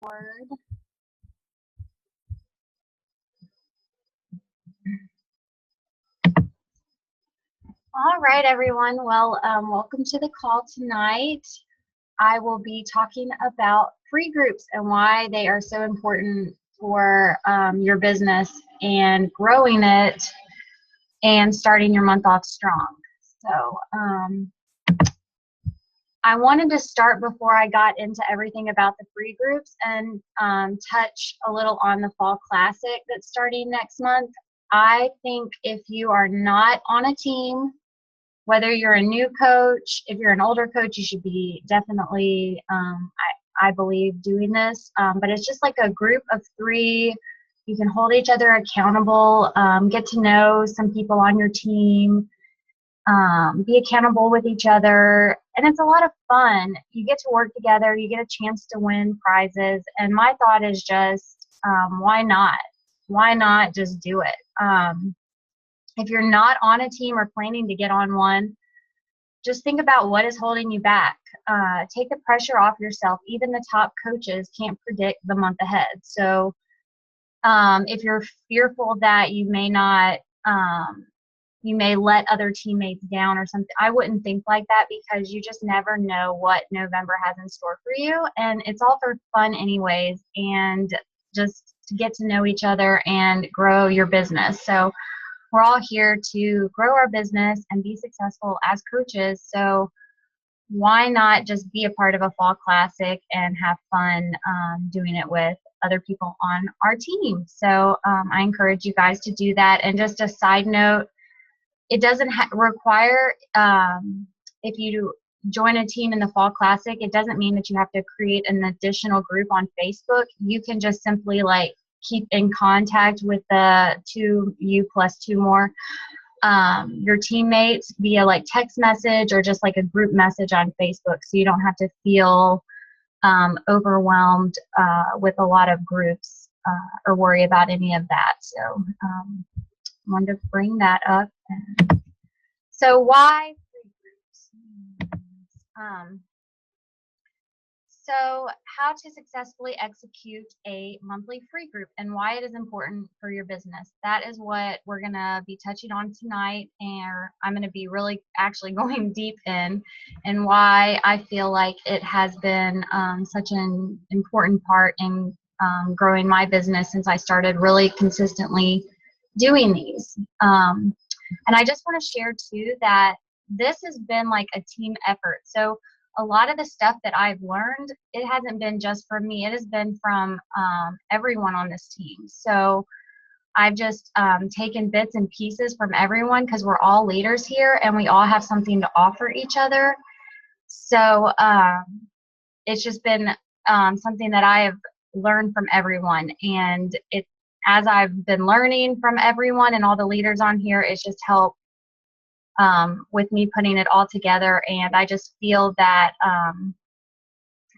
Word. All right, everyone. Well, welcome to the call tonight. I will be talking about free groups and why they are so important for your business and growing it and starting your month off strong. So I wanted to start before I got into everything about the free groups and touch a little on the Fall Classic that's starting next month. I think if you are not on a team, whether you're a new coach, if you're an older coach, you should be definitely, I believe, doing this. But it's just like a group of 3. You can hold each other accountable, get to know some people on your team, be accountable with each other, and it's a lot of fun. You get to work together, you get a chance to win prizes, and my thought is just, why not? Why not just do it? If you're not on a team or planning to get on one, just think about what is holding you back. Take the pressure off yourself. Even the top coaches can't predict the month ahead. So if you're fearful that you may not, you may let other teammates down or something, I wouldn't think like that, because you just never know what November has in store for you. And it's all for fun anyways, and just to get to know each other and grow your business. So we're all here to grow our business and be successful as coaches. So why not just be a part of a Fall Classic and have fun doing it with other people on our team? So I encourage you guys to do that. And just a side note, it doesn't require, if you join a team in the Fall Classic, it doesn't mean that you have to create an additional group on Facebook. You can just simply keep in contact with the 2 plus 2 more your teammates via text message or just a group message on Facebook, so you don't have to feel overwhelmed with a lot of groups or worry about any of that. So I wanted to bring that up. So why free groups? So how to successfully execute a monthly free group and why it is important for your business. That is what we're going to be touching on tonight, and I'm going to be really actually going deep in and why I feel like it has been such an important part in growing my business since I started really consistently doing these. And I just want to share too that this has been like a team effort. So a lot of the stuff that I've learned, it hasn't been just from me. It has been from everyone on this team. So I've just taken bits and pieces from everyone, because we're all leaders here and we all have something to offer each other. So it's just been something that I have learned from everyone. And as I've been learning from everyone and all the leaders on here, it's just helped with me putting it all together. And I just feel that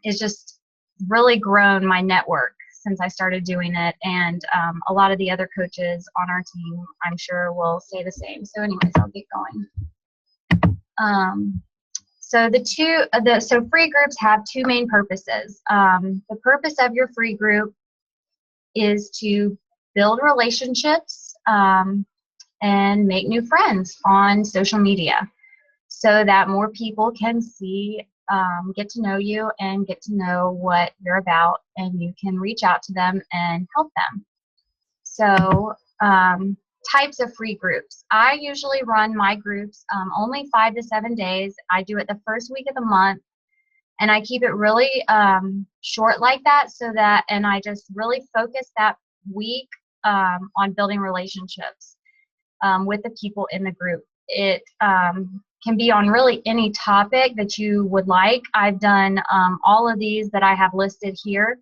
it's just really grown my network since I started doing it. And a lot of the other coaches on our team, I'm sure, will say the same. So anyways, I'll get going. So free groups have 2 main purposes. The purpose of your free group is to build relationships and make new friends on social media, so that more people can see, get to know you and get to know what you're about, and you can reach out to them and help them. So types of free groups. I usually run my groups only 5 to 7 days. I do it the first week of the month, and I keep it really short like that, and I just really focus that week on building relationships with the people in the group. It can be on really any topic that you would like. I've done all of these that I have listed here.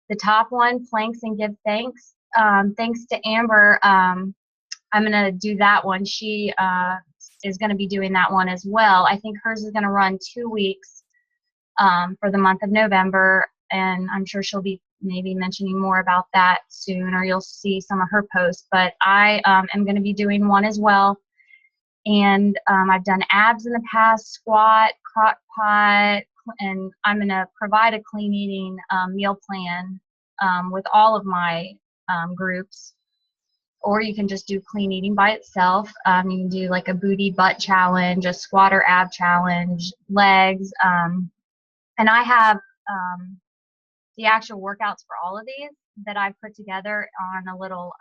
The top one, planks and give thanks. Thanks to Amber, I'm going to do that one. She is going to be doing that one as well. I think hers is going to run 2 weeks for the month of November, and I'm sure she'll be maybe mentioning more about that soon, or you'll see some of her posts. But I am going to be doing one as well. And I've done abs in the past, squat, crock pot, and I'm going to provide a clean eating meal plan with all of my groups. Or you can just do clean eating by itself. You can do like a booty butt challenge, a squat or ab challenge, legs. And I have the actual workouts for all of these that I've put together on a little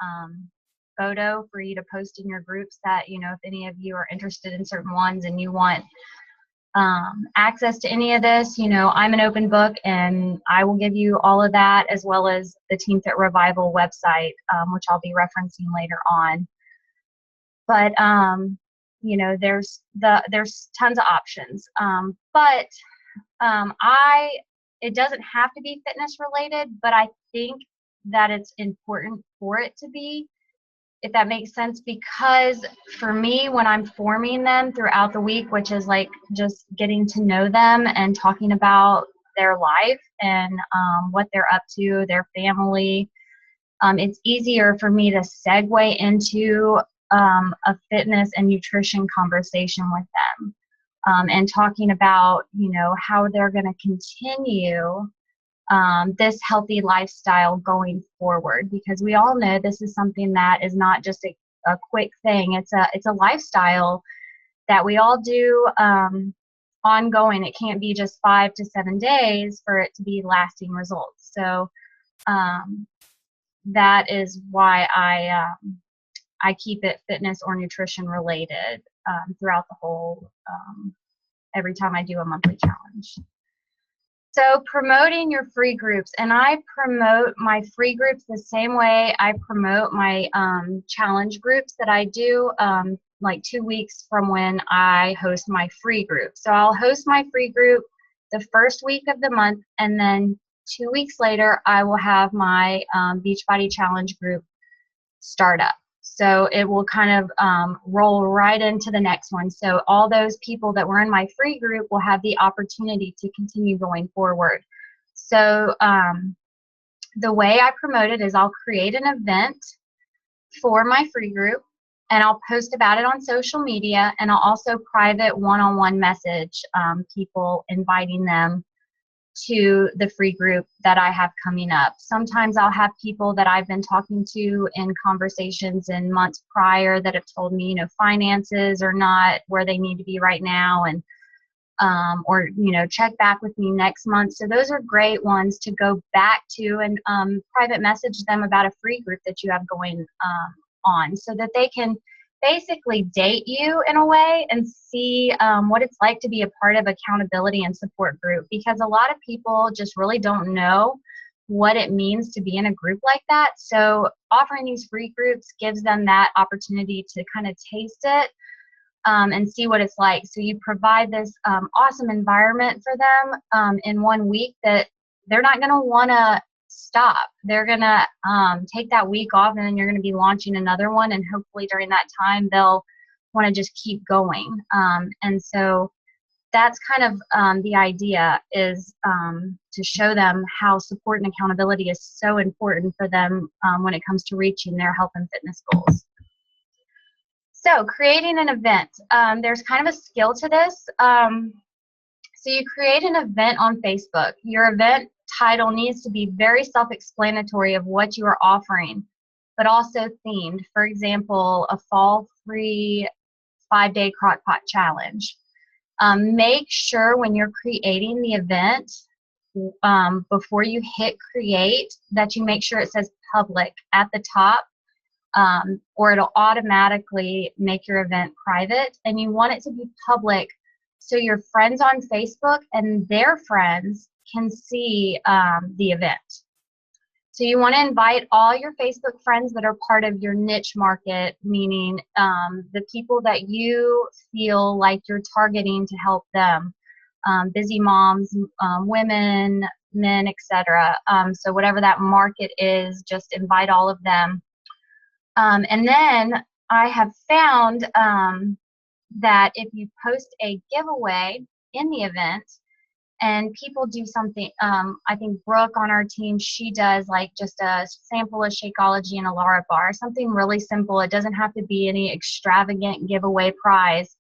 photo for you to post in your groups that, you know, if any of you are interested in certain ones and you want access to any of this, you know, I'm an open book and I will give you all of that, as well as the Team Fit Revival website, which I'll be referencing later on. But, you know, there's tons of options. But it doesn't have to be fitness related, but I think that it's important for it to be, if that makes sense, because for me, when I'm forming them throughout the week, which is like just getting to know them and talking about their life and what they're up to, their family, it's easier for me to segue into a fitness and nutrition conversation with them, and talking about, you know, how they're going to continue this healthy lifestyle going forward, because we all know this is something that is not just a quick thing. It's a lifestyle that we all do ongoing. It can't be just 5 to 7 days for it to be lasting results. So that is why I keep it fitness or nutrition related throughout the whole, every time I do a monthly challenge. So promoting your free groups, and I promote my free groups the same way I promote my challenge groups that I do like 2 weeks from when I host my free group. So I'll host my free group the first week of the month, and then 2 weeks later I will have my Beachbody Challenge group start up. So it will kind of roll right into the next one. So all those people that were in my free group will have the opportunity to continue going forward. So the way I promote it is I'll create an event for my free group, and I'll post about it on social media, and I'll also private one-on-one message people, inviting them to the free group that I have coming up. Sometimes I'll have people that I've been talking to in conversations in months prior that have told me, you know, finances are not where they need to be right now, and or, you know, check back with me next month. So those are great ones to go back to and private message them about a free group that you have going on, so that they can basically date you in a way and see what it's like to be a part of accountability and support group, because a lot of people just really don't know what it means to be in a group like that. So offering these free groups gives them that opportunity to kind of taste it and see what it's like. So you provide this awesome environment for them in 1 week that they're not going to want to stop. They're going to take that week off, and then you're going to be launching another one, and hopefully during that time they'll want to just keep going. And so that's kind of the idea, is to show them how support and accountability is so important for them when it comes to reaching their health and fitness goals. So creating an event, there's kind of a skill to this. So you create an event on Facebook. Your event title needs to be very self-explanatory of what you are offering, but also themed. For example, a fall-free 5-day crockpot challenge. Make sure when you're creating the event, before you hit create, that you make sure it says public at the top, or it'll automatically make your event private. And you want it to be public so your friends on Facebook and their friends can see the event. So you want to invite all your Facebook friends that are part of your niche market, meaning the people that you feel like you're targeting to help them, busy moms, women, men, etc. So whatever that market is, just invite all of them. And then I have found that if you post a giveaway in the event, and people do something, I think Brooke on our team, she does like just a sample of Shakeology and a Lara bar, something really simple. It doesn't have to be any extravagant giveaway prize,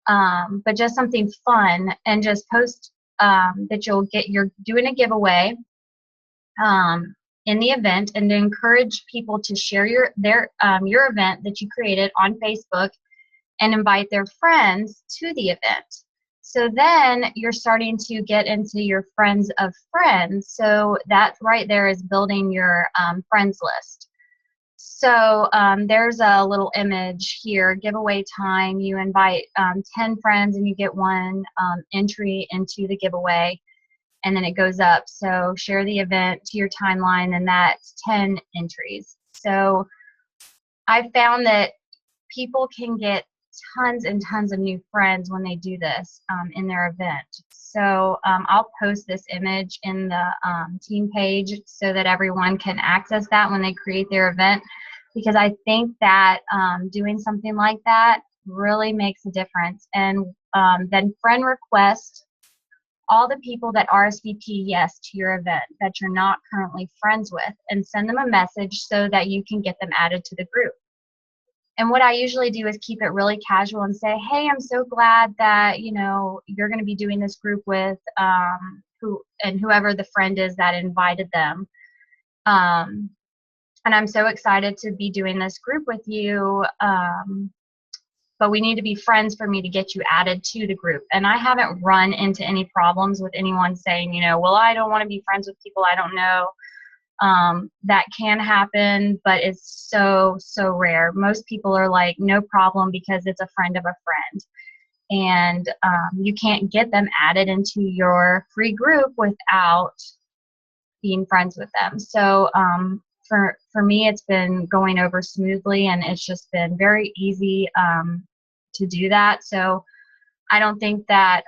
but just something fun, and just post that you're doing a giveaway in the event, and to encourage people to share your event that you created on Facebook and invite their friends to the event. So then you're starting to get into your friends of friends. So that right there is building your friends list. So there's a little image here, giveaway time. You invite 10 friends and you get one entry into the giveaway, and then it goes up. So share the event to your timeline, and that's 10 entries. So I found that people can get tons and tons of new friends when they do this in their event. So I'll post this image in the team page so that everyone can access that when they create their event, because I think that doing something like that really makes a difference. And then friend request all the people that RSVP yes to your event that you're not currently friends with, and send them a message so that you can get them added to the group. And what I usually do is keep it really casual and say, hey, I'm so glad that, you know, you're going to be doing this group with whoever the friend is that invited them. And I'm so excited to be doing this group with you. But we need to be friends for me to get you added to the group. And I haven't run into any problems with anyone saying, you know, well, I don't want to be friends with people I don't know. That can happen, but it's so rare. Most people are like, no problem, because it's a friend of a friend. And you can't get them added into your free group without being friends with them. So for me, it's been going over smoothly, and it's just been very easy to do that. So I don't think that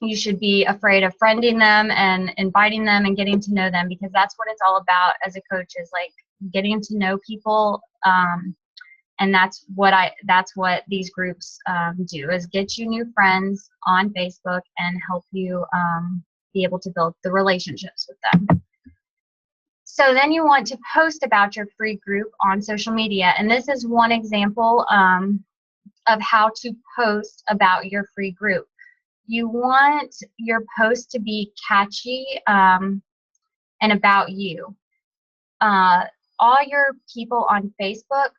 you should be afraid of friending them and inviting them and getting to know them, because that's what it's all about as a coach, is like getting to know people. And that's what these groups do, is get you new friends on Facebook and help you be able to build the relationships with them. So then you want to post about your free group on social media. And this is one example of how to post about your free group. You want your post to be catchy and about you. All your people on Facebook,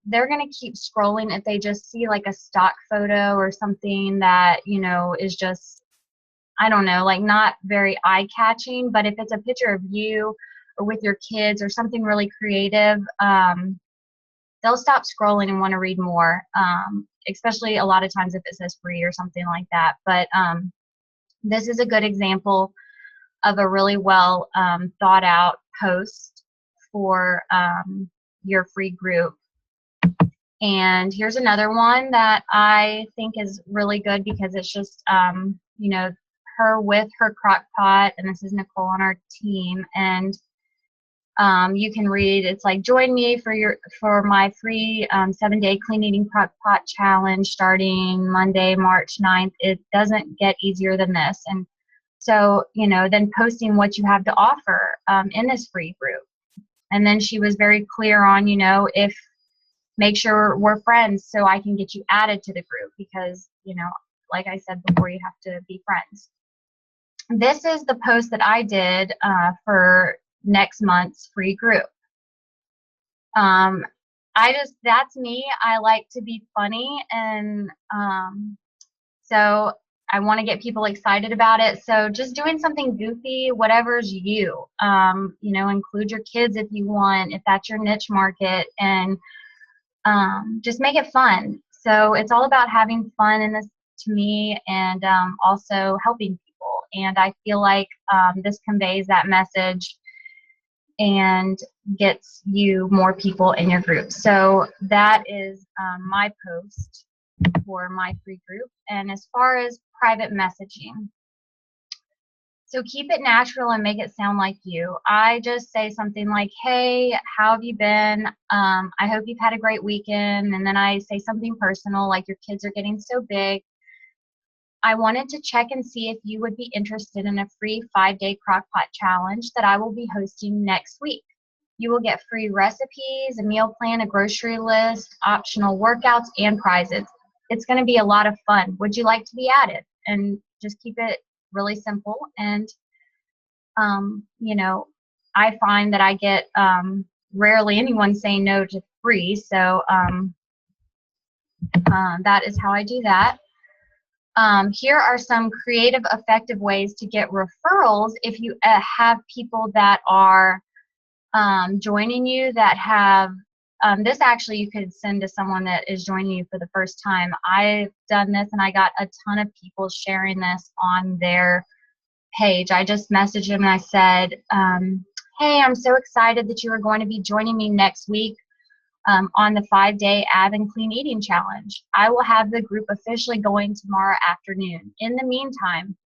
they're going to keep scrolling if they just see like a stock photo or something that, you know, is just, I don't know, like not very eye-catching. But if it's a picture of you or with your kids or something really creative, they'll stop scrolling and want to read more, especially a lot of times if it says free or something like that. But this is a good example of a really well thought out post for your free group. And here's another one that I think is really good, because it's just, you know, her with her crock pot, and this is Nicole on our team, and you can read, it's like, join me for my free 7-day clean eating crock pot challenge starting Monday, March 9th. It doesn't get easier than this. And so, you know, then posting what you have to offer in this free group. And then she was very clear on, you know, make sure we're friends so I can get you added to the group, because, you know, like I said before, you have to be friends. This is the post that I did for next month's free group. That's me. I like to be funny, and so I want to get people excited about it. So just doing something goofy, whatever's you. You know, include your kids if you want, if that's your niche market, and just make it fun. So it's all about having fun in this, to me, and also helping people. And I feel like this conveys that message and gets you more people in your group. So that is my post for my free group. And as far as private messaging, so keep it natural and make it sound like you. I just say something like, hey, how have you been? I hope you've had a great weekend. And then I say something personal, like, your kids are getting so big. I wanted to check and see if you would be interested in a free 5-day crockpot challenge that I will be hosting next week. You will get free recipes, a meal plan, a grocery list, optional workouts, and prizes. It's going to be a lot of fun. Would you like to be added? And just keep it really simple. And, you know, I find that I get rarely anyone saying no to free. So that is how I do that. Here are some creative, effective ways to get referrals if you have people that are joining you that have, this actually you could send to someone that is joining you for the first time. I've done this and I got a ton of people sharing this on their page. I just messaged them and I said, hey, I'm so excited that you are going to be joining me next week on the 5-day Ab and Clean Eating Challenge. I will have the group officially going tomorrow afternoon. In the meantime,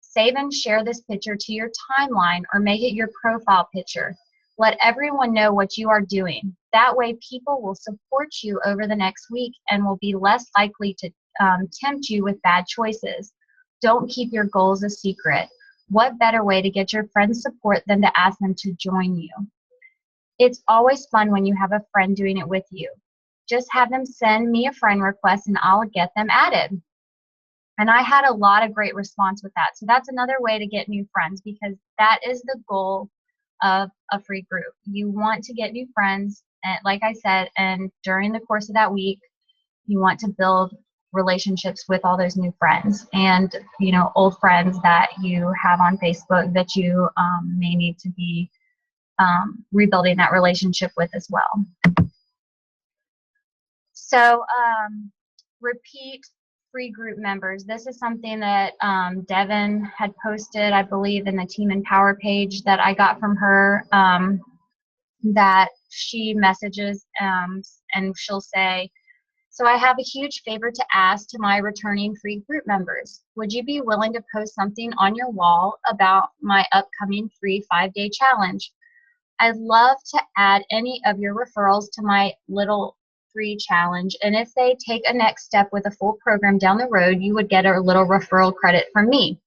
save and share this picture to your timeline or make it your profile picture. Let everyone know what you are doing. That way people will support you over the next week and will be less likely to tempt you with bad choices. Don't keep your goals a secret. What better way to get your friends' support than to ask them to join you? It's always fun when you have a friend doing it with you. Just have them send me a friend request and I'll get them added. And I had a lot of great response with that. So that's another way to get new friends, because that is the goal of a free group. You want to get new friends, and like I said, and during the course of that week, you want to build relationships with all those new friends and, you know, old friends that you have on Facebook that you may need to be rebuilding that relationship with as well. So repeat free group members. This is something that Devin had posted, I believe, in the Team Empower page that I got from her, that she messages and she'll say, so I have a huge favor to ask to my returning free group members. Would you be willing to post something on your wall about my upcoming free 5-day challenge? I'd love to add any of your referrals to my little free challenge, and if they take a next step with a full program down the road, you would get a little referral credit from me.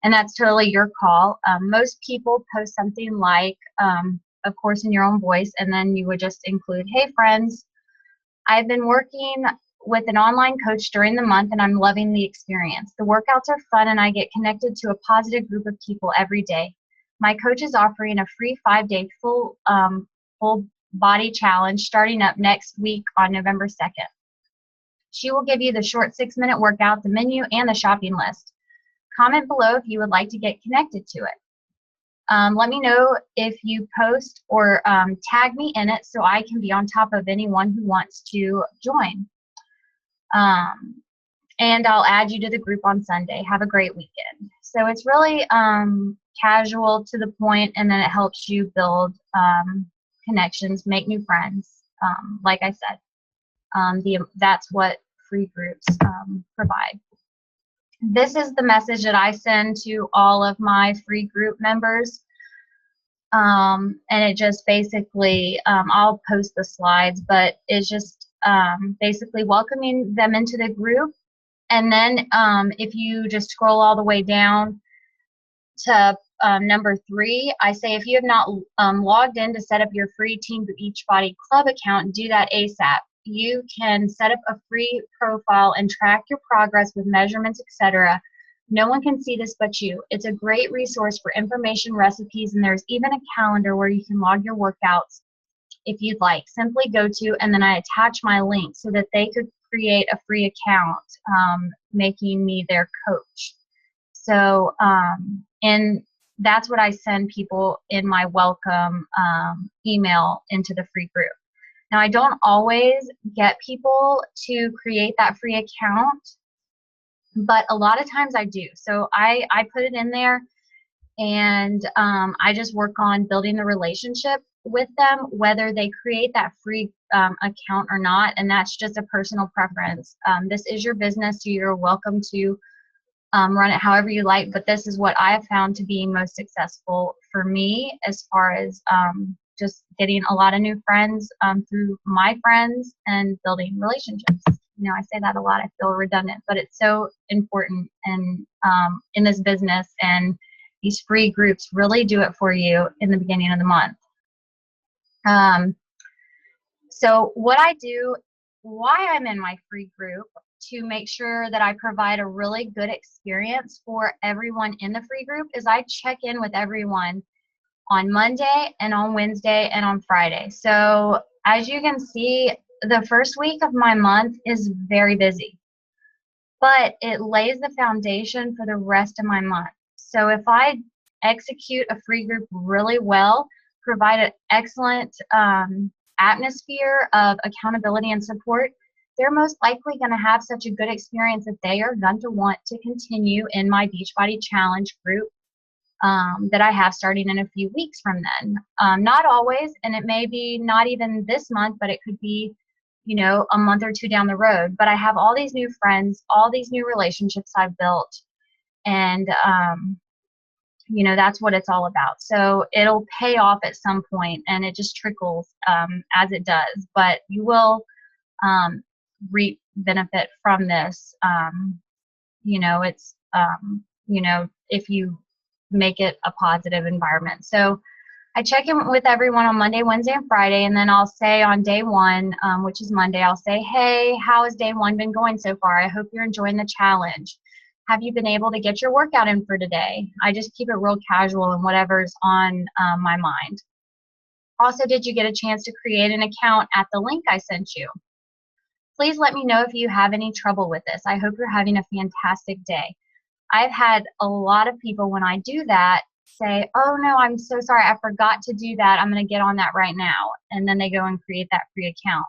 And that's totally your call. Most people post something like, of course, in your own voice, and then you would just include, hey friends, I've been working with an online coach during the month and I'm loving the experience. The workouts are fun and I get connected to a positive group of people every day. My coach is offering a free 5-day full body challenge starting up next week on November 2nd. She will give you the short 6-minute workout, the menu, and the shopping list. Comment below if you would like to get connected to it. Let me know if you post or tag me in it so I can be on top of anyone who wants to join. And I'll add you to the group on Sunday. Have a great weekend. So it's really casual, to the point, and then it helps you build connections, make new friends. Like I said, that's what free groups provide. This is the message that I send to all of my free group members. And it just basically, I'll post the slides, but it's just basically welcoming them into the group. And then if you just scroll all the way down to number 3, I say if you have not logged in to set up your free Team Beachbody Club account, do that ASAP. You can set up a free profile and track your progress with measurements, etc. No one can see this but you. It's a great resource for information, recipes, and there's even a calendar where you can log your workouts if you'd like. Simply go to, and then I attach my link so that they could create a free account, making me their coach. So, and that's what I send people in my welcome email into the free group. Now, I don't always get people to create that free account, but a lot of times I do. So I put it in there, and I just work on building the relationship with them, whether they create that free account or not, and that's just a personal preference. This is your business, so you're welcome to run it however you like, but this is what I have found to be most successful for me as far as just getting a lot of new friends through my friends and building relationships. You know, I say that a lot, I feel redundant, but it's so important and in this business, and these free groups really do it for you in the beginning of the month. So what I do, why I'm in my free group to make sure that I provide a really good experience for everyone in the free group is I check in with everyone on Monday and on Wednesday and on Friday. So as you can see, the first week of my month is very busy, but it lays the foundation for the rest of my month. So if I execute a free group really well, provide an excellent atmosphere of accountability and support, they're most likely going to have such a good experience that they are going to want to continue in my Beachbody Challenge group that I have starting in a few weeks from then. Not always, and it may be not even this month, but it could be, you know, a month or two down the road. But I have all these new friends, all these new relationships I've built, and you know, that's what it's all about. So it'll pay off at some point, and it just trickles as it does. But you will reap benefit from this. You know, it's you know, if you make it a positive environment. So I check in with everyone on Monday, Wednesday, and Friday, and then I'll say on day one, which is Monday, I'll say, hey, how has day one been going so far? I hope you're enjoying the challenge. Have you been able to get your workout in for today? I just keep it real casual and whatever's on my mind. Also, did you get a chance to create an account at the link I sent you? Please let me know if you have any trouble with this. I hope you're having a fantastic day. I've had a lot of people, when I do that, say, oh no, I'm so sorry, I forgot to do that. I'm going to get on that right now. And then they go and create that free account.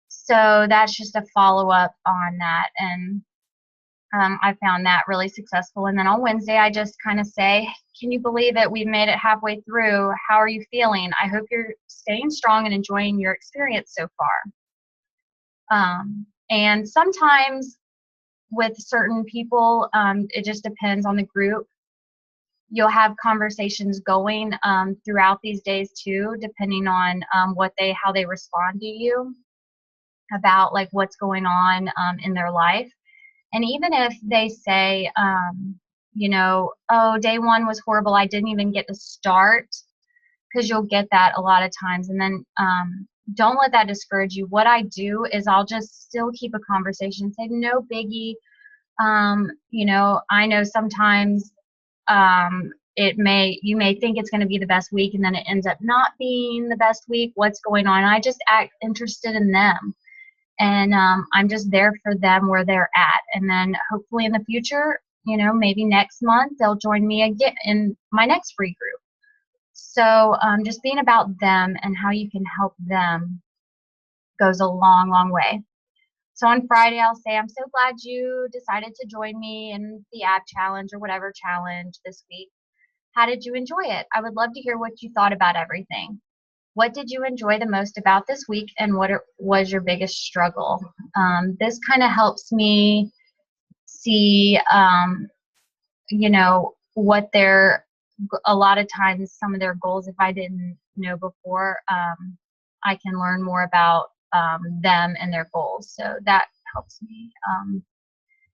So that's just a follow-up on that. And I found that really successful. And then on Wednesday, I just kind of say, can you believe it? We've made it halfway through. How are you feeling? I hope you're staying strong and enjoying your experience so far. And sometimes with certain people, it just depends on the group. You'll have conversations going throughout these days too, depending on how they respond to you about like what's going on in their life. And even if they say, you know, oh, day one was horrible, I didn't even get to start, because you'll get that a lot of times. And then don't let that discourage you. What I do is I'll just still keep a conversation and say, no biggie. You know, I know sometimes you may think it's going to be the best week, and then it ends up not being the best week. What's going on? I just act interested in them. And I'm just there for them where they're at. And then hopefully in the future, you know, maybe next month, they'll join me again in my next free group. So just being about them and how you can help them goes a long, long way. So on Friday, I'll say, I'm so glad you decided to join me in the ab challenge or whatever challenge this week. How did you enjoy it? I would love to hear what you thought about everything. What did you enjoy the most about this week, and what was your biggest struggle? This kind of helps me see, you know, a lot of times some of their goals, if I didn't know before, I can learn more about them and their goals. So that helps me.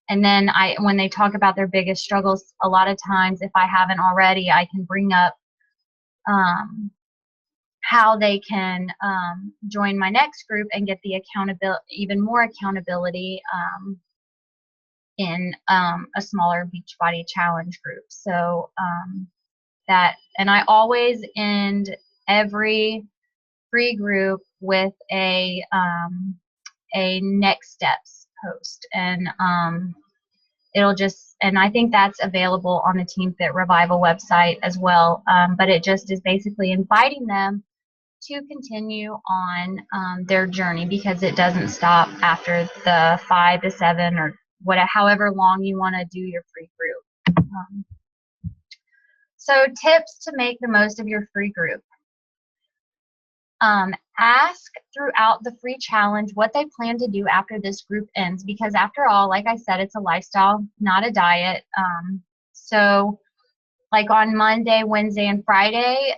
And then when they talk about their biggest struggles, a lot of times, if I haven't already, I can bring up how they can join my next group and get the accountability, even more accountability in a smaller Beachbody Challenge group. So and I always end every free group with a next steps post, and and I think that's available on the Team Fit Revival website as well. But it just is basically inviting them to continue on their journey, because it doesn't stop after the 5 to 7 or however long you want to do your free group. So tips to make the most of your free group. Ask throughout the free challenge what they plan to do after this group ends, because after all, like I said, it's a lifestyle, not a diet. So like on Monday, Wednesday, and Friday,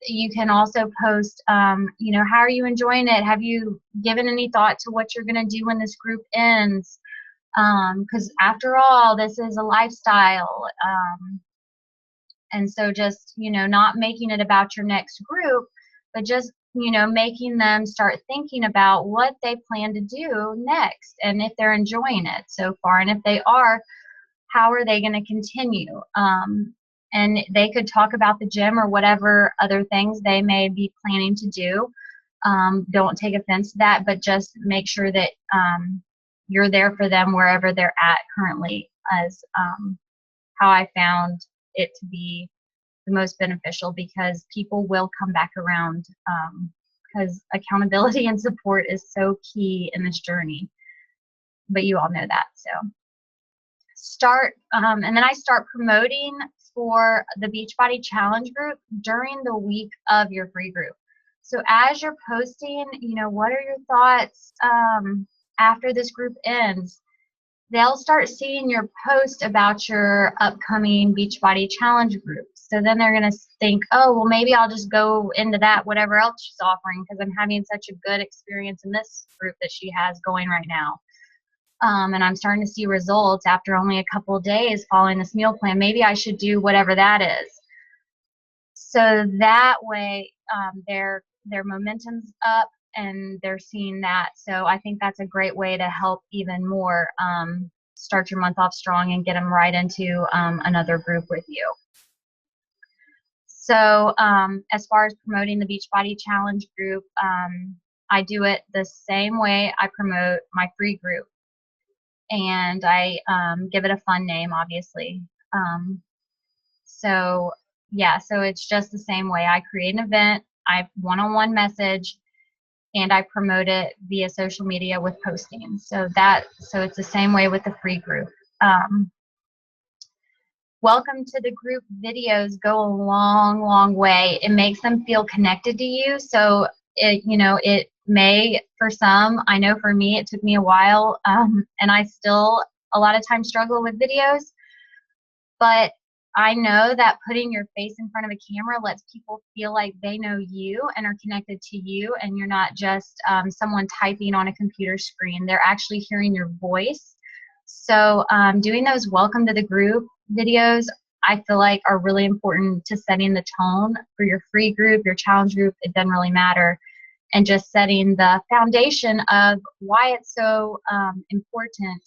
you can also post, you know, how are you enjoying it? Have you given any thought to what you're going to do when this group ends? Because after all, this is a lifestyle. And so just, you know, not making it about your next group, but just making them start thinking about what they plan to do next and if they're enjoying it so far. And if they are, how are they going to continue? And they could talk about the gym or whatever other things they may be planning to do. Don't take offense to that, but just make sure that you're there for them wherever they're at currently, as how I found it to be the most beneficial, because people will come back around, because accountability and support is so key in this journey. But you all know that. So start, and then I start promoting for the Beachbody Challenge group during the week of your free group. So as you're posting, what are your thoughts after this group ends? They'll start seeing your post about your upcoming Beachbody Challenge group. So then they're going to think, oh, well, maybe I'll just go into that, whatever else she's offering, because I'm having such a good experience in this group that she has going right now. And I'm starting to see results after only a couple of days following this meal plan. Maybe I should do whatever that is. So that way their momentum's up and they're seeing that. So I think that's a great way to help even more start your month off strong and get them right into another group with you. So as far as promoting the Beachbody Challenge group, I do it the same way I promote my free group. And I give it a fun name, obviously. So it's just the same way. I create an event, I one-on-one message, and I promote it via social media with posting. So it's the same way with the free group. Welcome to the group videos go a long, long way. It makes them feel connected to you. So it may, for some, I know for me, it took me a while, and I still a lot of times struggle with videos, but I know that putting your face in front of a camera lets people feel like they know you and are connected to you, and you're not just someone typing on a computer screen. They're actually hearing your voice. So doing those welcome to the group videos, I feel like are really important to setting the tone for your free group, your challenge group. It doesn't really matter. And just setting the foundation of why it's so important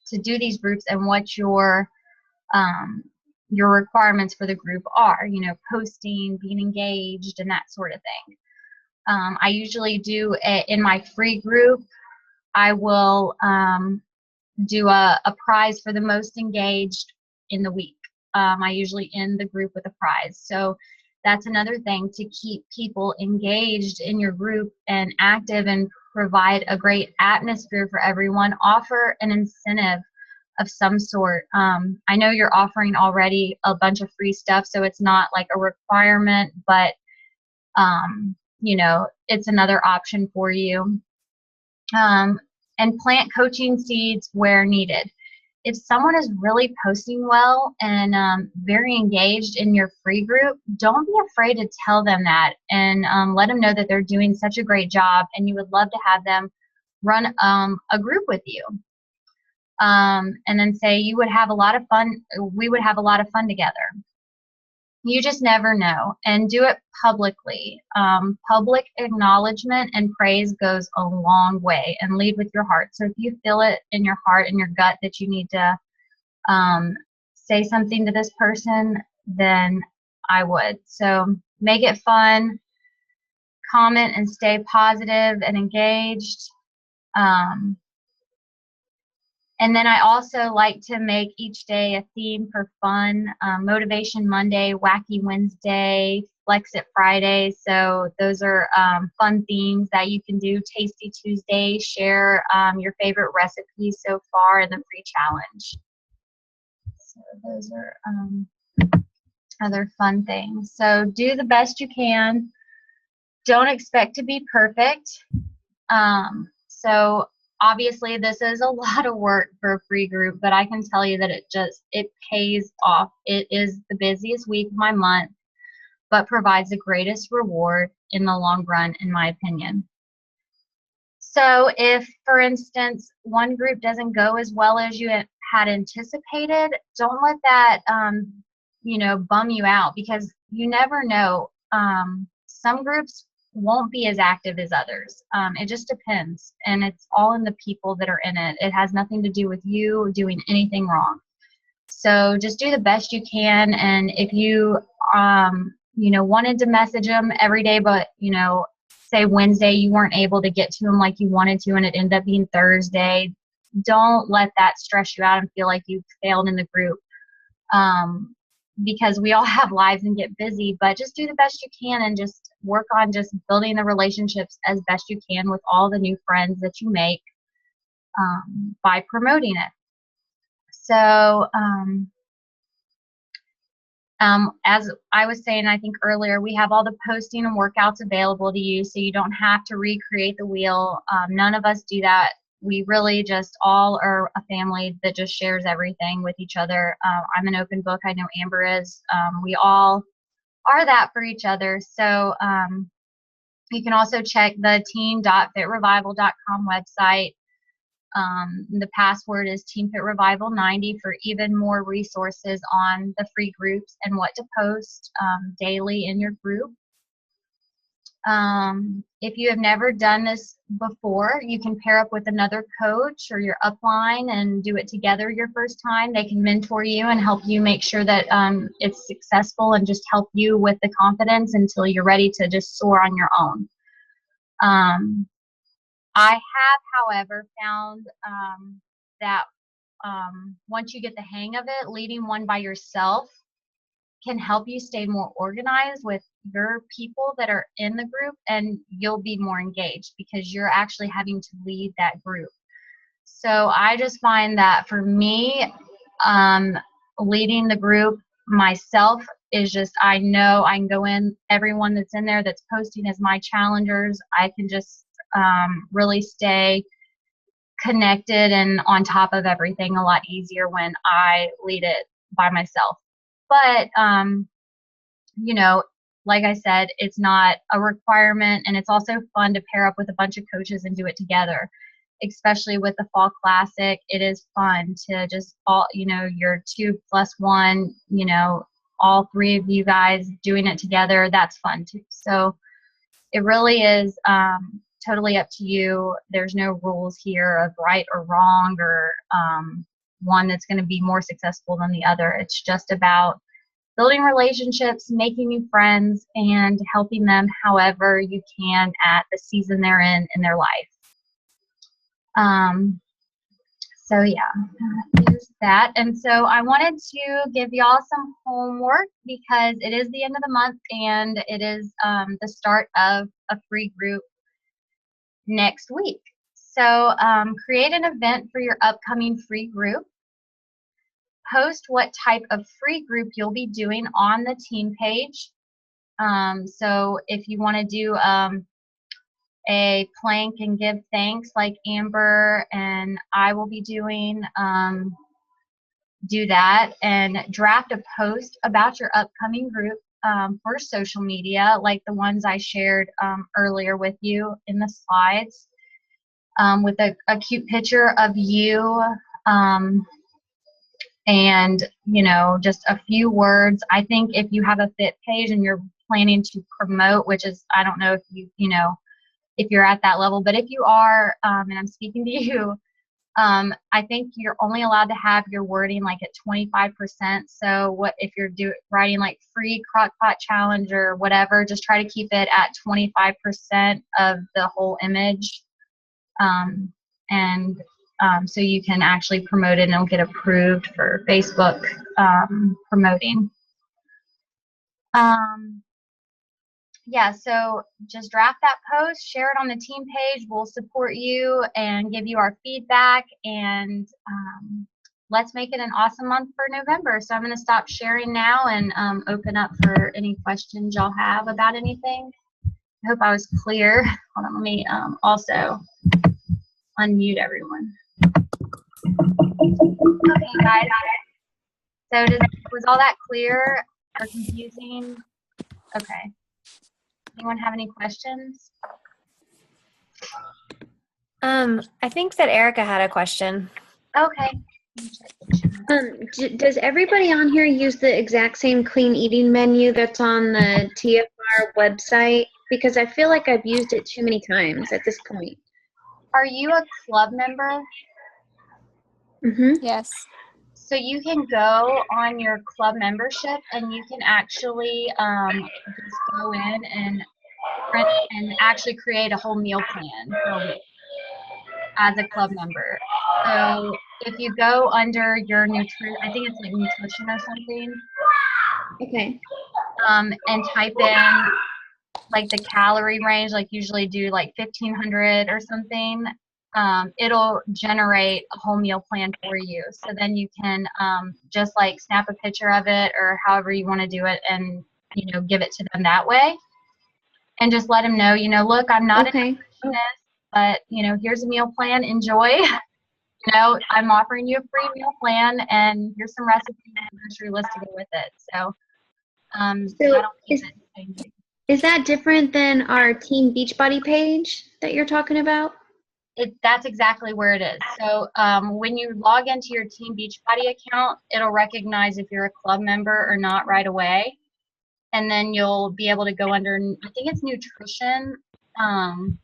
to do these groups and what your requirements for the group are, posting, being engaged, and that sort of thing. I usually do in my free group, I will do a prize for the most engaged in the week. I usually end the group with a prize. So that's another thing to keep people engaged in your group and active and provide a great atmosphere for everyone. Offer an incentive of some sort. I know you're offering already a bunch of free stuff, so it's not like a requirement, but it's another option for you. And plant coaching seeds where needed. If someone is really posting well and very engaged in your free group, don't be afraid to tell them that, and let them know that they're doing such a great job and you would love to have them run a group with you. And then say you would have a lot of fun, we would have a lot of fun together. You just never know, and do it publicly. Public acknowledgement and praise goes a long way, and lead with your heart. So if you feel it in your heart and your gut that you need to say something to this person, then I would. So make it fun, comment and stay positive and engaged. And then I also like to make each day a theme for fun. Motivation Monday, Wacky Wednesday, Flex It Friday. So those are fun themes that you can do. Tasty Tuesday, share your favorite recipes so far in the free challenge. So those are other fun things. So do the best you can. Don't expect to be perfect. So obviously, this is a lot of work for a free group, but I can tell you that it pays off. It is the busiest week of my month, but provides the greatest reward in the long run, in my opinion. So if, for instance, one group doesn't go as well as you had anticipated, don't let that, bum you out, because you never know. Some groups won't be as active as others. It just depends, and it's all in the people that are in it. It has nothing to do with you doing anything wrong. So just do the best you can, and if you wanted to message them every day, but say Wednesday you weren't able to get to them like you wanted to, and it ended up being Thursday, don't let that stress you out and feel like you failed in the group. Because we all have lives and get busy, but just do the best you can and just work on just building the relationships as best you can with all the new friends that you make by promoting it. So as I was saying, I think earlier, we have all the posting and workouts available to you, so you don't have to recreate the wheel. None of us do that. We really just all are a family that just shares everything with each other. I'm an open book. I know Amber is. We all are that for each other. So you can also check the team.fitrevival.com website. The password is TeamFitRevival90 for even more resources on the free groups and what to post daily in your group. If you have never done this before, you can pair up with another coach or your upline and do it together your first time. They can mentor you and help you make sure that it's successful and just help you with the confidence until you're ready to just soar on your own. I have, however, found that once you get the hang of it, leading one by yourself can help you stay more organized with your people that are in the group, and you'll be more engaged because you're actually having to lead that group. So I just find that for me, leading the group myself is just, I know I can go in, everyone that's in there that's posting as my challengers, I can just really stay connected and on top of everything a lot easier when I lead it by myself. But, like I said, it's not a requirement, and it's also fun to pair up with a bunch of coaches and do it together, especially with the Fall Classic. It is fun to just all, your 2+1, all three of you guys doing it together. That's fun too. So it really is totally up to you. There's no rules here of right or wrong or one that's going to be more successful than the other. It's just about building relationships, making new friends, and helping them however you can at the season they're in their life. So yeah, there's that. And so I wanted to give y'all some homework because it is the end of the month and it is the start of a free group next week. So create an event for your upcoming free group. Post what type of free group you'll be doing on the team page. So if you want to do a plank and give thanks like Amber and I will be doing, do that, and draft a post about your upcoming group for social media like the ones I shared earlier with you in the slides, with a cute picture of you and just a few words. I think if you have a fit page and you're planning to promote, which is, I don't know if if you're at that level, but if you are, and I'm speaking to you, I think you're only allowed to have your wording like at 25%. So what if you're writing like free crockpot challenge or whatever, just try to keep it at 25% of the whole image. So you can actually promote it and it'll get approved for Facebook promoting. Yeah, so just draft that post, share it on the team page. We'll support you and give you our feedback, and let's make it an awesome month for November. So I'm going to stop sharing now and open up for any questions y'all have about anything. I hope I was clear. Hold on, let me also unmute everyone. Okay, guys. So was all that clear or confusing? Okay. Anyone have any questions? I think that Erica had a question. Okay. Let me check the chat. Does everybody on here use the exact same clean eating menu that's on the TFR website? Because I feel like I've used it too many times at this point. Are you a club member? Mm-hmm. Yes. So you can go on your club membership and you can actually just go in and print and actually create a whole meal plan for a week as a club member. So if you go under your I think it's like nutrition or something, Okay. and type in like the calorie range, like usually do like 1500 or something, it'll generate a whole meal plan for you. So then you can just like snap a picture of it or however you want to do it and, give it to them that way. And just let them know, look, I'm not a nutritionist, but, here's a meal plan. Enjoy. I'm offering you a free meal plan and here's some recipes and grocery list to go with it. So, that'll keep it changing. Is that different than our Team Beachbody page that you're talking about? That's exactly where it is. So when you log into your Team Beachbody account, it'll recognize if you're a club member or not right away. And then you'll be able to go under, I think it's nutrition, and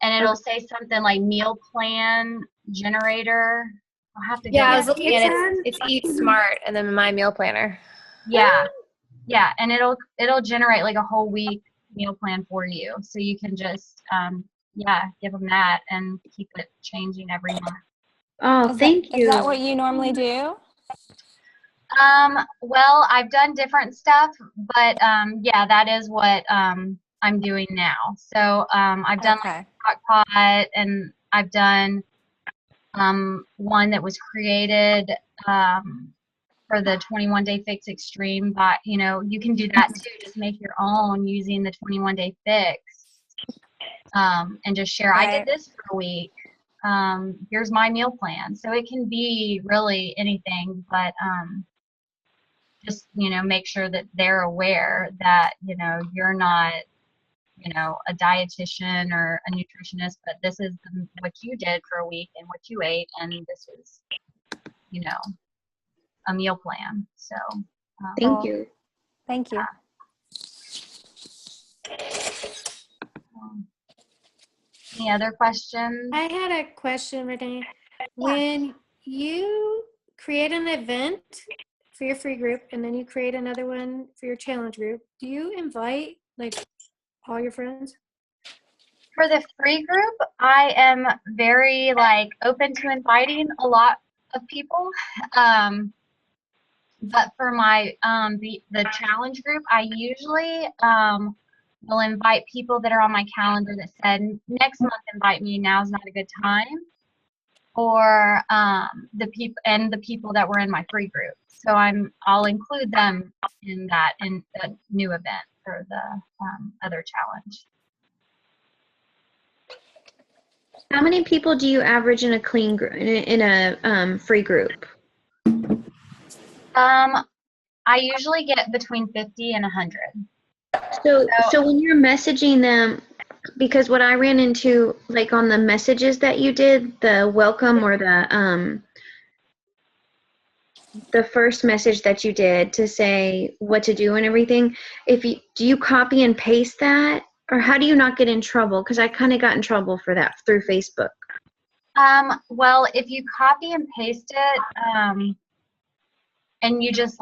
it'll say something like meal plan generator. I'll have to Yeah, I go. was looking at it. It's Eat Smart and then My Meal Planner. Yeah, and it'll generate like a whole week meal plan for you, so you can just give them that and keep it changing every month. Oh, thank you. Is that what you normally do? Well, I've done different stuff, but that is what I'm doing now. So I've done like crock pot, and I've done one that was created for the 21 Day Fix Extreme, but you can do that too. Just make your own using the 21 Day Fix, and just share. Right. I did this for a week. Here's my meal plan. So it can be really anything, but just make sure that they're aware that you're not a dietitian or a nutritionist, but this is what you did for a week and what you ate, and this is a meal plan. So thank you. Thank you. Any other questions? I had a question, Renee. When you create an event for your free group and then you create another one for your challenge group, do you invite like all your friends? For the free group, I am very open to inviting a lot of people. But for my the challenge group, I usually will invite people that are on my calendar that said next month invite me, now's not a good time, or the people that were in my free group. So I'll include them in that new event for the other challenge. How many people do you average in a clean group, in a free group? I usually get between 50 and 100. So when you're messaging them, because what I ran into, like on the messages that you did, the welcome or the first message that you did to say what to do and everything, do you copy and paste that, or how do you not get in trouble? Because I kind of got in trouble for that through Facebook. Well, if you copy and paste it, and you just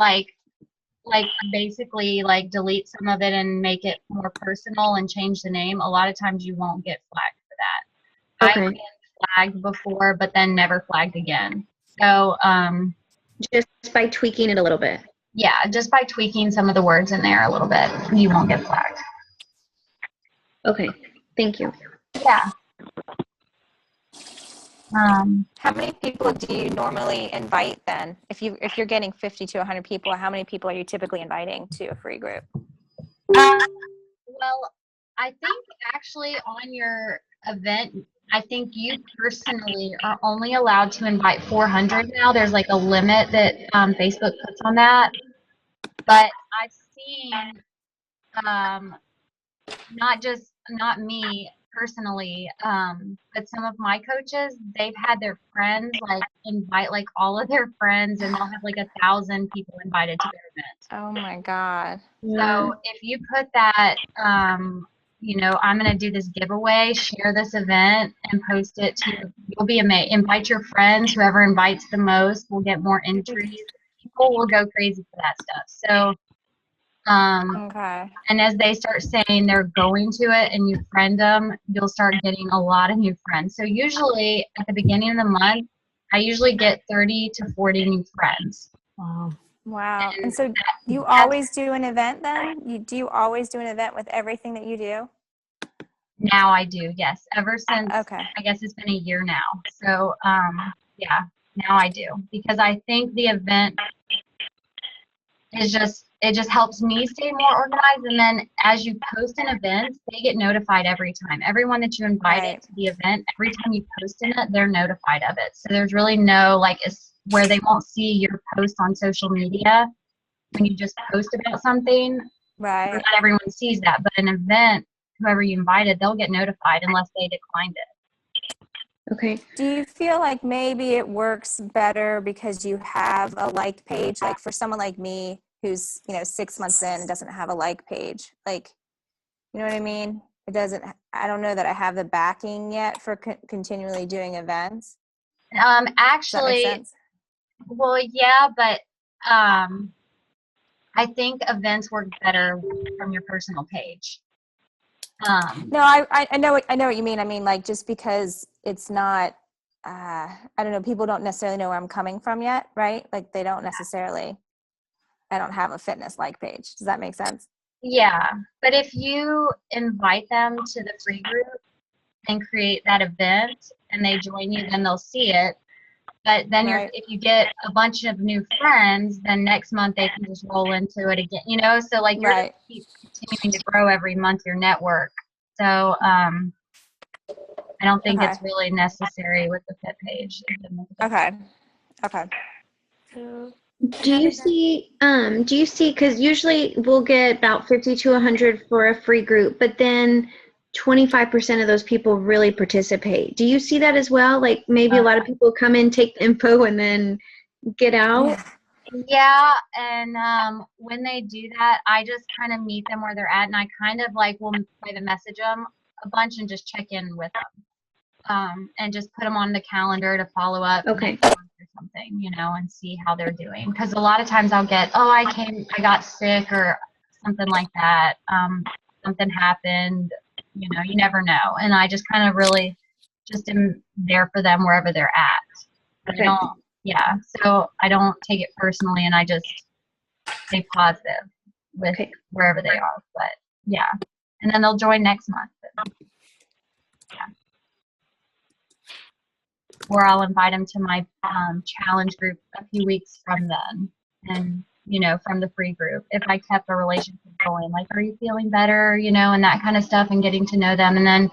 basically delete some of it and make it more personal and change the name, a lot of times you won't get flagged for that. Okay. I've been flagged before, but then never flagged again. So just by tweaking it a little bit. Yeah, just by tweaking some of the words in there a little bit, you won't get flagged. Okay, thank you. Yeah. How many people do you normally invite then? If you're getting 50 to 100 people, how many people are you typically inviting to a free group? Well, I think actually on your event, I think you personally are only allowed to invite 400 now. There's like a limit that Facebook puts on that. But I've seen not me, personally, but some of my coaches, they've had their friends like invite like all of their friends, and they'll have like 1,000 people invited to their event. Oh my God. So if you put that, you know, I'm going to do this giveaway, share this event, and post it to, you'll be amazed. Invite your friends. Whoever invites the most will get more entries. People will go crazy for that stuff. So, Okay. and as they start saying they're going to it and you friend them, you'll start getting a lot of new friends. So usually at the beginning of the month, I usually get 30 to 40 new friends. Wow. Wow. And And so you that's- always do an event then? Do you always do an event with everything that you do? Now I do, yes. Ever since, Okay. I guess it's been a year now. So, yeah, now I do. Because I think the event is just, it just helps me stay more organized. And then as you post an event, they get notified every time. Everyone that you invited Right. to the event, every time you post in it, they're notified of it. So there's really no, like, it's where they won't see your post on social media when you just post about something. Right. Not everyone sees that, but an event, whoever you invited, they'll get notified unless they declined it. Okay. Do you feel like maybe it works better because you have a like page? Like for someone like me who's, 6 months in and doesn't have a like page, like, you know what I mean? I don't know that I have the backing yet for continually doing events. Does that make Actually, sense? well, yeah, but I think events work better from your personal page. No, I know what you mean. I mean, like, just because it's not, I don't know, people don't necessarily know where I'm coming from yet, right? Like, they don't necessarily, I don't have a fitness like page. Does that make sense? Yeah, but if you invite them to the free group and create that event and they join you, then they'll see it. But then Right. if you get a bunch of new friends, then next month they can just roll into it again, you know? So like you're Right. just keep continuing to grow every month your network. So I don't think Okay. it's really necessary with the Fit page. Okay. Okay. So Do you see, because usually we'll get about 50 to 100 for a free group, but then 25% of those people really participate. Do you see that as well? Like maybe a lot of people come in, take the info, and then get out? Yeah, and when they do that, I just kind of meet them where they're at, and I kind of like will private message them a bunch and just check in with them, and just put them on the calendar to follow up Okay. next month or something, you know, and see how they're doing. Because a lot of times I'll get, oh, I got sick or something like that. Something happened, you know, you never know, and I just kind of really just am there for them wherever they're at. But Okay. I don't. Yeah, so I don't take it personally, and I just stay positive with Okay. wherever they are. But yeah, and then they'll join next month. Yeah. Or I'll invite them to my challenge group a few weeks from then, and you know, from the free group. If I kept a relationship going, like, are you feeling better? You know, and that kind of stuff, and getting to know them, and then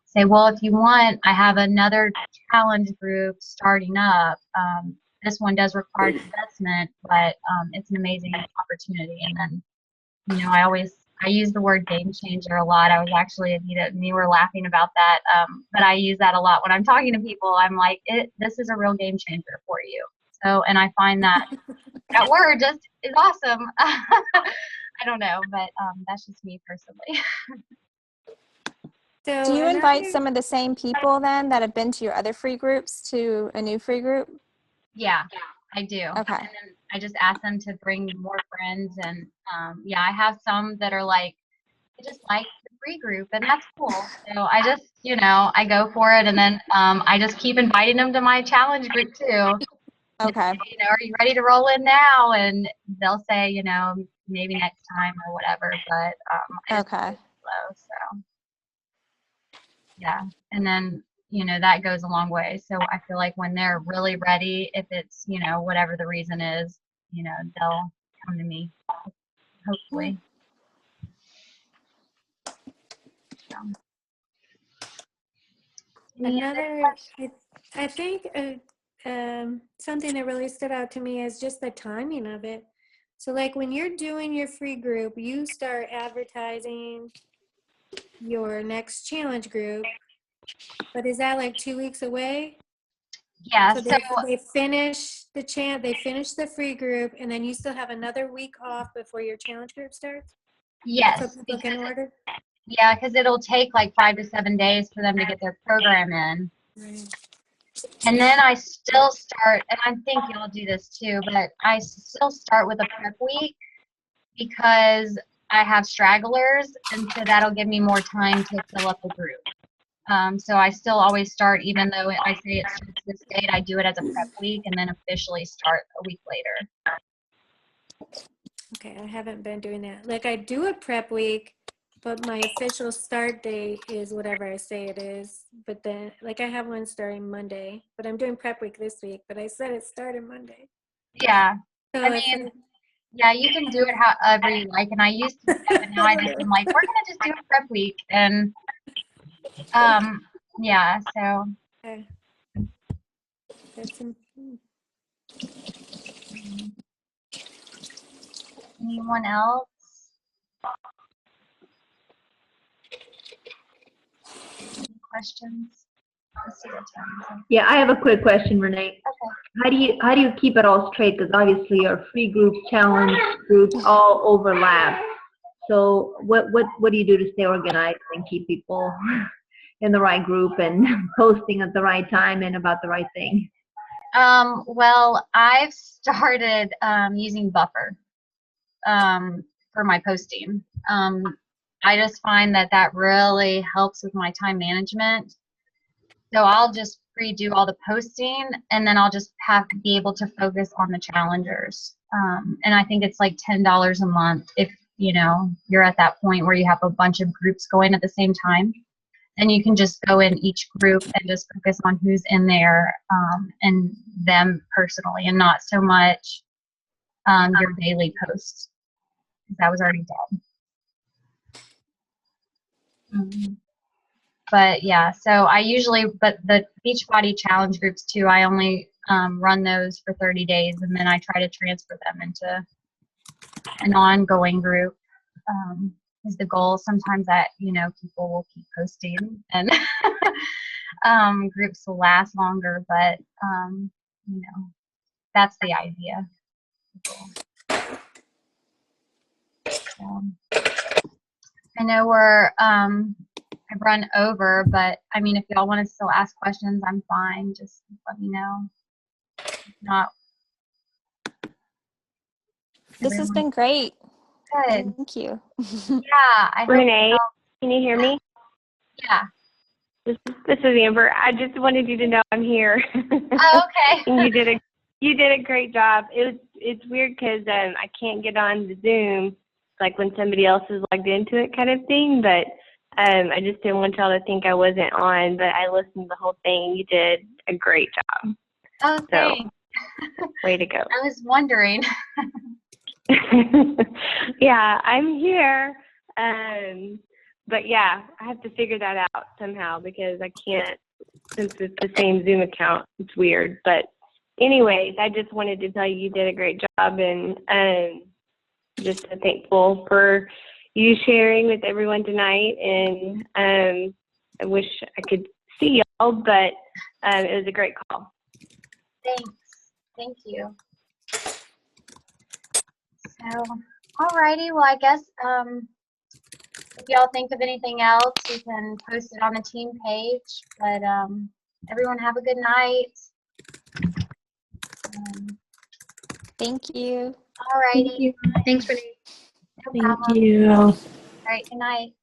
say, well, if you want, I have another challenge group starting up. This one does require investment, but it's an amazing opportunity. And then, you know, I use the word game changer a lot. I was actually, Anita and me were laughing about that, but I use that a lot when I'm talking to people. I'm like, this is a real game changer for you. So, and I find that that word just is awesome. I don't know, but that's just me personally. So Do you invite another- some of the same people then that have been to your other free groups to a new free group? Yeah, I do. Okay. And then I just ask them to bring more friends, and yeah, I have some that are like, I just like the free group, and that's cool. So I just, you know, I go for it, and then I just keep inviting them to my challenge group too. Okay. You know, are you ready to roll in now? And they'll say, you know, maybe next time or whatever. But I just Okay. slow, so yeah. And then, you know, that goes a long way. So I feel like when they're really ready, if it's, you know, whatever the reason is, you know, they'll come to me, hopefully. So. Any other another, I think something that really stood out to me is just the timing of it. So like when you're doing your free group, you start advertising your next challenge group, but is that like 2 weeks away? Yeah, So so they finish they finish the free group, and then you still have another week off before your challenge group starts? So yes, people can order? yeah, because it'll take like 5 to 7 days for them to get their program in. Right. And then I still start, and I think y'all do this too, but I still start with a prep week because I have stragglers, and so that'll give me more time to fill up the group. So I still always start, even though I say it starts this date, I do it as a prep week and then officially start a week later. Okay, I haven't been doing that. Like I do a prep week, but my official start date is whatever I say it is. But then, like I have one starting Monday, but I'm doing prep week this week, but I said it started Monday. Yeah, So I it's mean, yeah, you can do it however you like, and I used to do that, but now I just am like, we're gonna just do a prep week, and yeah, so. okay. That's Anyone else? Any questions? Let's see what time is it. Yeah, I have a quick question, Renee. Okay. How do you keep it all straight? Because obviously your free groups, challenge groups, all overlap. So what do you do to stay organized and keep people in the right group and posting at the right time and about the right thing? Well, I've started using Buffer for my posting. I just find that really helps with my time management. So I'll just pre-do all the posting, and then I'll just have to be able to focus on the challengers. And I think it's like $10 a month if you're at that point where you have a bunch of groups going at the same time. And you can just go in each group and just focus on who's in there and them personally, and not so much your daily posts. That was already done. But yeah, so I usually, but the Beachbody challenge groups too, I only run those for 30 days, and then I try to transfer them into an ongoing group. Is the goal. Sometimes that people will keep posting, and groups will last longer, but that's the idea. So, I know I've run over, but I mean, if y'all want to still ask questions, I'm fine. Just let me know. If not, This has everyone- been great. good. Thank you. Yeah, I hope Renee, can you hear me? yeah. This is Amber. I just wanted you to know I'm here. Oh, okay. And you did a great job. It's weird because I can't get on the Zoom like when somebody else is logged into it kind of thing. But I just didn't want y'all to think I wasn't on. But I listened to the whole thing. You did a great job. Oh, thanks. Way to go. I was wondering. Yeah, I'm here. But yeah, I have to figure that out somehow because I can't, since it's the same Zoom account. It's weird. But anyways, I just wanted to tell you did a great job, and just thankful for you sharing with everyone tonight. And I wish I could see y'all, but it was a great call. Thanks. Thank you. So, alrighty. Well, I guess if y'all think of anything else, you can post it on the team page. But everyone have a good night. Thank you. Alrighty. Thank you. Thanks, Renee. No problem. you. All right. Good night.